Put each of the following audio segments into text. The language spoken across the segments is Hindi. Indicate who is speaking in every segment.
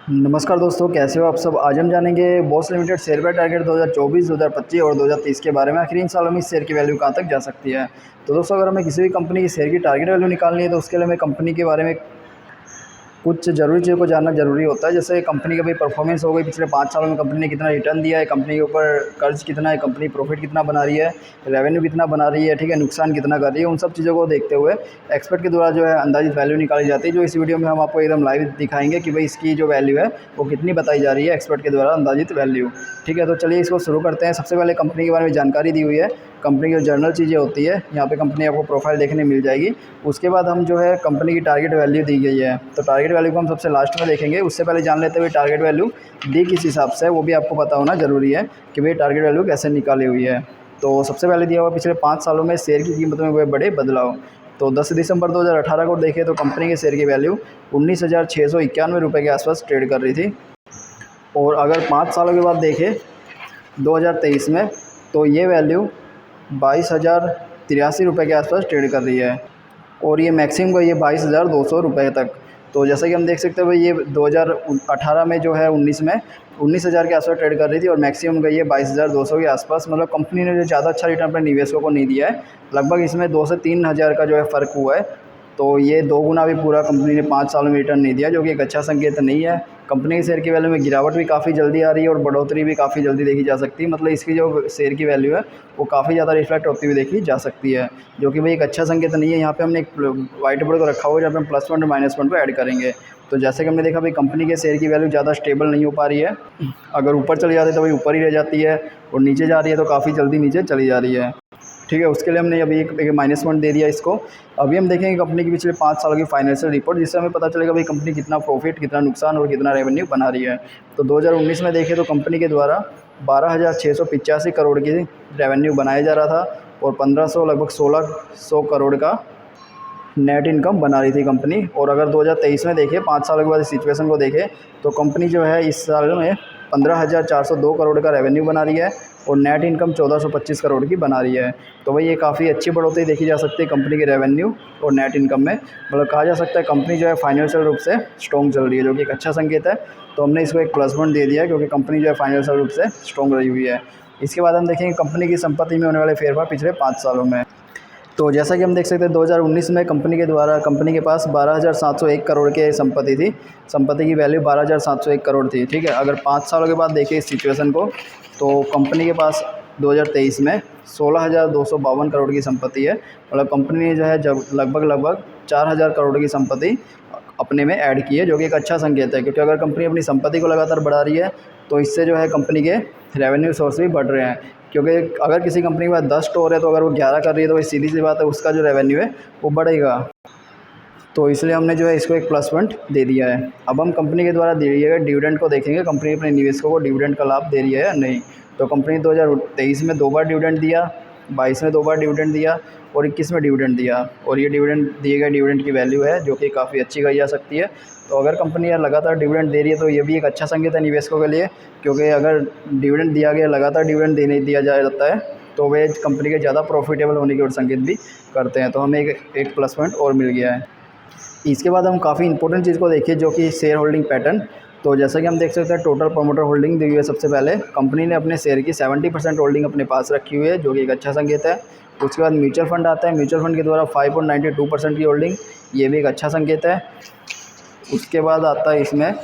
Speaker 1: नमस्कार दोस्तों, कैसे हो आप सब। आज हम जानेंगे Bosch limited share buy target 2024, 2025 और 2030 के बारे में। आखिर इन सालों में इस शेयर की वैल्यू कहाँ तक जा सकती है। तो दोस्तों, अगर हमें किसी भी कंपनी की शेयर की टारगेट वैल्यू निकालनी है तो उसके लिए हमें कंपनी के बारे में कुछ ज़रूरी चीज़ों को जानना ज़रूरी होता है। जैसे कंपनी का भाई परफॉर्मेंस हो गई, पिछले 5 सालों में कंपनी ने कितना रिटर्न दिया है, कंपनी के ऊपर कर्ज कितना है, कंपनी प्रॉफिट कितना बना रही है, रेवेन्यू कितना बना रही है, ठीक है, नुकसान कितना कर रही है। उन सब चीज़ों को देखते हुए एक्सपर्ट के द्वारा जो है अंदाजित वैल्यू निकाली जाती है, जो इस वीडियो में हम आपको एकदम लाइव दिखाएंगे कि भाई इसकी जो वैल्यू है वो कितनी बताई जा रही है एक्सपर्ट के द्वारा अंदाजित वैल्यू। ठीक है, तो चलिए इसको शुरू करते हैं। सबसे पहले कंपनी के बारे में जानकारी दी हुई है, कंपनी की जो जर्नल चीज़ें होती है यहाँ पे कंपनी आपको प्रोफाइल देखने मिल जाएगी। उसके बाद हम जो है कंपनी की टारगेट वैल्यू दी गई है, तो टारगेट वैल्यू को हम सबसे लास्ट में देखेंगे। उससे पहले जान लेते हुए टारगेट वैल्यू दी किस हिसाब से है वो भी आपको पता होना ज़रूरी है कि भाई टारगेट वैल्यू कैसे निकाली हुई है। तो सबसे पहले दिया हुआ पिछले 5 सालों में शेयर की कीमत में हुए बड़े बदलाव। तो 10 दिसंबर 2018 को देखें तो कंपनी के शेयर की वैल्यू 19,691 रुपये के आसपास ट्रेड कर रही थी। और अगर 5 सालों के बाद देखें 2023 में, तो ये वैल्यू 22,083 रुपये के आसपास ट्रेड कर रही है। और ये मैक्सिमम गई है 22,200 रुपये तक। तो जैसा कि हम देख सकते हैं भाई, ये 2018 में जो है 19 में 19,000 के आसपास ट्रेड कर रही थी और मैक्सिमम गई है 22,200 के आसपास। मतलब कंपनी ने जो ज़्यादा अच्छा रिटर्न अपने निवेशकों को नहीं दिया है, लगभग इसमें 2 से 3 हज़ार का जो है फ़र्क हुआ है। तो ये 2 गुना भी पूरा कंपनी ने 5 सालों में रिटर्न नहीं दिया, जो कि एक अच्छा संकेत नहीं है। कंपनी के शेयर की वैल्यू में गिरावट भी काफ़ी जल्दी आ रही है और बढ़ोतरी भी काफ़ी जल्दी देखी जा सकती है। मतलब इसकी जो शेयर की वैल्यू है वो काफ़ी ज़्यादा रिफ्लेक्ट होती हुई देखी जा सकती है, जो कि भाई एक अच्छा संकेत नहीं है। यहाँ पे हमने एक व्हाइट बोर्ड को रखा हुआ है जहाँ पे हम प्लस पॉइंट और माइनस पॉइंट को ऐड करेंगे। तो जैसे कि हमने देखा भाई, कंपनी के शेयर की वैल्यू ज़्यादा स्टेबल नहीं हो पा रही है। अगर ऊपर चली जाती है तो भाई ऊपर ही रह जाती है, और नीचे जा रही है तो काफ़ी जल्दी नीचे चली जा रही है। ठीक है, उसके लिए हमने अभी एक माइनस पॉइंट दे दिया इसको। अभी हम देखेंगे कंपनी की पिछले 5 सालों की फाइनेंशियल रिपोर्ट, जिससे हमें पता चलेगा भाई कंपनी कितना प्रॉफिट, कितना नुकसान और कितना रेवेन्यू बना रही है। तो 2019 में देखें तो कंपनी के द्वारा 12,685 करोड़ की रेवेन्यू बनाया जा रहा था और 1500 लगभग 1600 करोड़ का नेट इनकम बना रही थी कंपनी। और अगर 2023 में देखें, 5 सालों के बाद इस सिचुएशन को देखें, तो कंपनी जो है इस साल में 15,402 करोड़ का रेवेन्यू बना रही है और नेट इनकम 1,425 करोड़ की बना रही है। तो भाई ये काफ़ी अच्छी बढ़ोतरी देखी जा सकती है कंपनी के रेवेन्यू और नेट इनकम में। मतलब कहा जा सकता है कंपनी जो है फाइनेंशियल रूप से स्ट्रॉन्ग चल रही है, जो कि एक अच्छा संकेत है। तो हमने इसको एक प्लस पॉइंट दे दिया है, क्योंकि कंपनी जो है फाइनेंशियल रूप से स्ट्रॉन्ग रही हुई है। इसके बाद हम देखेंगे कंपनी की संपत्ति में होने वाले फेरफार पिछले 5 सालों में। तो जैसा कि हम देख सकते हैं 2019 में कंपनी के पास 12,701 करोड़ की संपत्ति थी। संपत्ति की वैल्यू 12,701 करोड़ थी। ठीक है, अगर 5 सालों के बाद देखें इस सिचुएशन को, तो कंपनी के पास 2023 में 16,252 करोड़ की संपत्ति है। मतलब कंपनी ने जो है जब लगभग 4,000 करोड़ की संपत्ति अपने में ऐड की है, जो कि एक अच्छा संकेत है। क्योंकि अगर कंपनी अपनी संपत्ति को लगातार बढ़ा रही है तो इससे जो है कंपनी के रेवेन्यू सोर्स भी बढ़ रहे हैं। क्योंकि अगर किसी कंपनी के पास 10 स्टोर है तो अगर वो 11 कर रही है तो वही सीधी सी बात है, उसका जो रेवेन्यू है वो बढ़ेगा। तो इसलिए हमने जो है इसको एक प्लस पॉइंट दे दिया है। अब हम कंपनी के द्वारा दिए गए डिविडेंड को देखेंगे, कंपनी अपने निवेशकों को डिविडेंड का लाभ दे रही है या नहीं। तो कंपनी 2023 में 2 बार डिविडेंड दिया, 22 में 2 बार डिविडेंड दिया और 21 में डिविडेंड दिया। और ये डिविडेंड दिए गए डिविडेंड की वैल्यू है, जो कि काफ़ी अच्छी कही जा सकती है। तो अगर कंपनी यार लगातार डिविडेंड दे रही है तो ये भी एक अच्छा संकेत है निवेशकों के लिए। क्योंकि अगर डिविडेंड दिया गया, लगातार डिविडेंड देने दिया जाता है, तो वे कंपनी के ज़्यादा प्रॉफिटेबल होने की ओर संकेत भी करते हैं। तो हमें एक प्लस पॉइंट और मिल गया है। इसके बाद हम काफ़ी इंपॉर्टेंट चीज़ को देखिए, जो कि शेयर होल्डिंग पैटर्न। तो जैसा कि हम देख सकते हैं टोटल प्रमोटर होल्डिंग दी हुई है। सबसे पहले कंपनी ने अपने शेयर की 70% होल्डिंग अपने पास रखी हुई है, जो कि एक अच्छा संकेत है। उसके बाद म्यूचुअल फंड आता है, म्यूचुअल फंड के द्वारा 5.92% की होल्डिंग, ये भी एक अच्छा संकेत है। उसके बाद आता है इसमें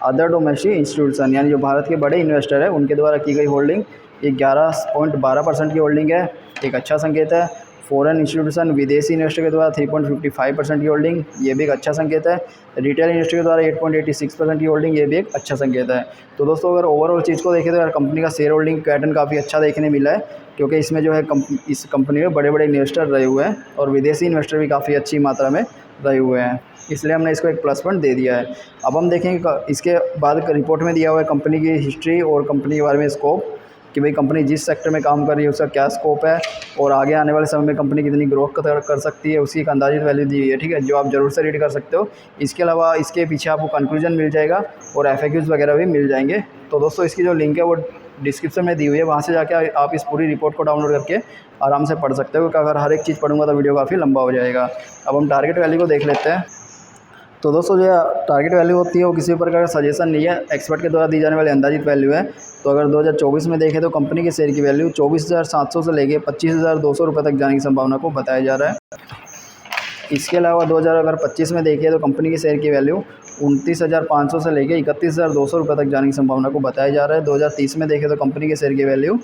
Speaker 1: अदर डोमेस्टिक इंस्टीट्यूशन, यानी जो भारत के बड़े इन्वेस्टर हैं उनके द्वारा की गई होल्डिंग, ये 11.12% की होल्डिंग है, एक अच्छा संकेत है। फॉरेन इंस्टीट्यूशन, विदेशी इन्वेस्टर के द्वारा 3.55% की होल्डिंग, ये भी एक अच्छा संकेत है। रिटेल इन्वेस्टर के द्वारा 8.86% की होल्डिंग, ये भी एक अच्छा संकेत है। तो दोस्तों, अगर ओवरऑल चीज़ को देखें तो यार कंपनी का शेयर होल्डिंग पैटर्न काफ़ी अच्छा देखने मिला है। क्योंकि इसमें जो है इस कंपनी में बड़े बड़े इन्वेस्टर रहे हुए हैं और विदेशी इन्वेस्टर भी काफ़ी अच्छी मात्रा में रहे हुए हैं, इसलिए हमने इसको एक प्लस पॉइंट दे दिया है। अब हम देखेंगे इसके बाद रिपोर्ट में दिया हुआ है कंपनी की हिस्ट्री और कंपनी के बारे में स्कोप, कि भाई कंपनी जिस सेक्टर में काम कर रही है उसका क्या स्कोप है और आगे आने वाले समय में कंपनी कितनी ग्रोथ कर सकती है, उसकी एक अंदाजित वैल्यू दी हुई है। ठीक है, जो आप ज़रूर से रीड कर सकते हो। इसके अलावा इसके पीछे आपको कंक्लूजन मिल जाएगा और FAQs वगैरह भी मिल जाएंगे। तो दोस्तों, इसकी जो लिंक है वो डिस्क्रिप्शन में दी हुई है, वहाँ से जाके आप इस पूरी रिपोर्ट को डाउनलोड करके आराम से पढ़ सकते हो। क्योंकि अगर हर एक चीज़ पढ़ूंगा तो वीडियो काफ़ी लंबा हो जाएगा। अब हम टारगेट वैल्यू को देख लेते हैं। तो दोस्तों जो टारगेट वैल्यू होती है वो किसी प्रकार का सजेशन नहीं है, एक्सपर्ट के द्वारा दी जाने वाली अंदाजित वैल्यू है। तो अगर 2024 में देखें तो कंपनी के शेयर की वैल्यू 24,700 से लेके 25,200 रुपये तक जाने की संभावना को बताया जा रहा है। इसके अलावा 2025 में देखें तो कंपनी के शेयर की वैल्यू 29,500 से लेके 31,200 रुपये तक जाने की संभावना को बताया जा रहा है। 2030 में देखें तो कंपनी के शेयर की वैल्यू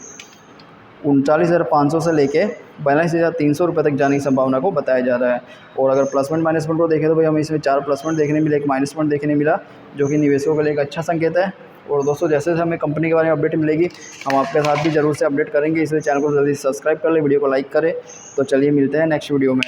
Speaker 1: 39,500 से लेके 42,300 रुपये तक जाने की संभावना को बताया जा रहा है। और अगर प्लस पॉइंट माइनस पॉइंट को देखें तो भाई हमें इसमें 4 प्लस पॉइंट देखने मिले, 1 माइनस पॉइंट देखने मिला, जो कि निवेशकों के लिए एक अच्छा संकेत है। और दोस्तों जैसे जैसे हमें कंपनी के बारे में अपडेट मिलेगी हम आपके साथ भी ज़रूर से अपडेट करेंगे, इसलिए चैनल को जल्दी सब्सक्राइब कर लें, वीडियो को लाइक करें। तो चलिए मिलते हैं नेक्स्ट वीडियो में।